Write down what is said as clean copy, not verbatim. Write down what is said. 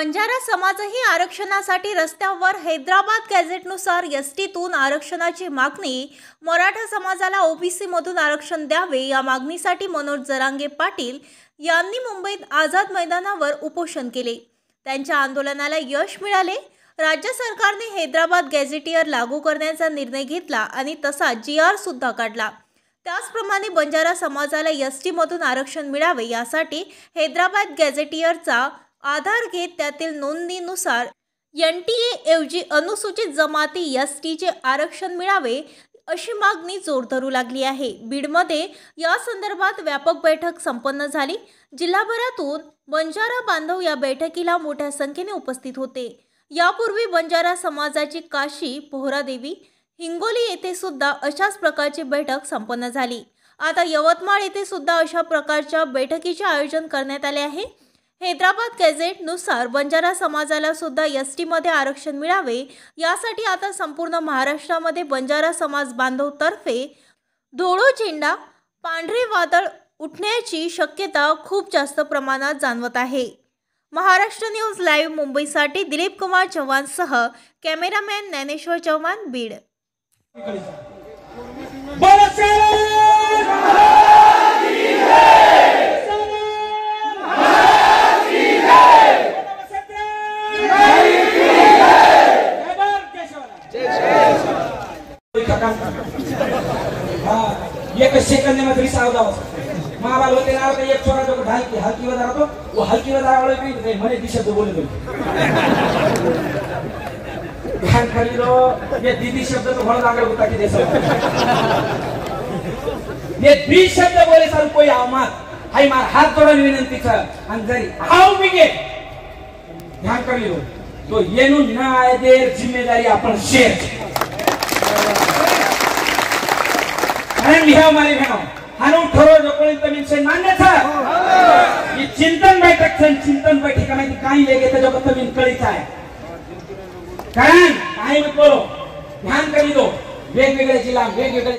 बंजारा समाजही आरक्षणासाठी रस्त्यावर हैदराबाद गॅझेटनुसार एसटीतून आरक्षणाची मागणी। मराठा समाजाला ओबीसी मधून आरक्षण द्यावे या मागणीसाठी मनोज जरांगे पाटील यांनी मुंबईत आझाद मैदानावर उपोषण केले। त्यांच्या आंदोलनाला यश मिळाले। राज्य सरकारने हैदराबाद गॅझेटियर लागू करण्याचा निर्णय घेतला आणि तसा जीआर सुद्धा काढला। त्याचप्रमाणे बंजारा समाजाला एसटी मधून आरक्षण मिळावे यासाठी हैदराबाद गॅझेटियरचा आधार घेत त्यातील नोंदणीनुसार एनटीए ऐवजी अनुसूचित जमाती एसटीचे आरक्षण मिळावे अशी मागणी जोर धरू लागली आहे। बीडमध्ये या संदर्भात व्यापक बैठक संपन्न झाली। जिल्हाभरातून बंजारा बांधव या बैठकीला मोठ्या संख्येने उपस्थित होते। यापूर्वी बंजारा समाजाची काशी, पोहरादेवी, हिंगोली येथे सुद्धा अशाच प्रकारची बैठक संपन्न झाली। आता यवतमाळ येथे सुद्धा अशा प्रकारच्या बैठकीचे आयोजन करण्यात आले आहे। हैदराबाद गॅझेट नुसार बंजारा समाजाला सुद्धा एसटी मध्ये आरक्षण मिळावे यासाठी आता संपूर्ण महाराष्ट्रामध्ये बंजारा समाज बांधव तर्फे धोळो झेंडा, पांढरे वादळ उठण्याची शक्यता खूप जास्त प्रमाणात जाणवत आहे। महाराष्ट्र न्यूज लाईव्ह मुंबईसाठी दिलीप कुमार चव्हाण सह कॅमेरामॅन ज्ञानेश्वर चव्हाण, बीड। एक सेकंड में रिसा हो जाओ महाबाल होते ना तो एक छोरा जो ढाई की हल्की बजा रहा तो वो हल्की बजा वाले भी मने दिशा तो बोले तो ध्यान कर लो। ये दीदी शब्द तो बहुत आगे होता कि जैसा ये बी शब्द बोले सर कोई आमात हाय मार हाथ जोड़न विनंती छ अंजरी हाउ बिगे ध्यान कर लो। तो ये नु ना आए देर जिम्मेदारी अपन शेयर हमारी बहनों हानु ठरो जो कोणी तमिन से मान्य था ये चिंतन बैठक में काही लेके ते जो तमिन कळीचा आहे कारण काही बोलो ध्यान करी दो वेगवेगळे जिल्हा वेगवेगळे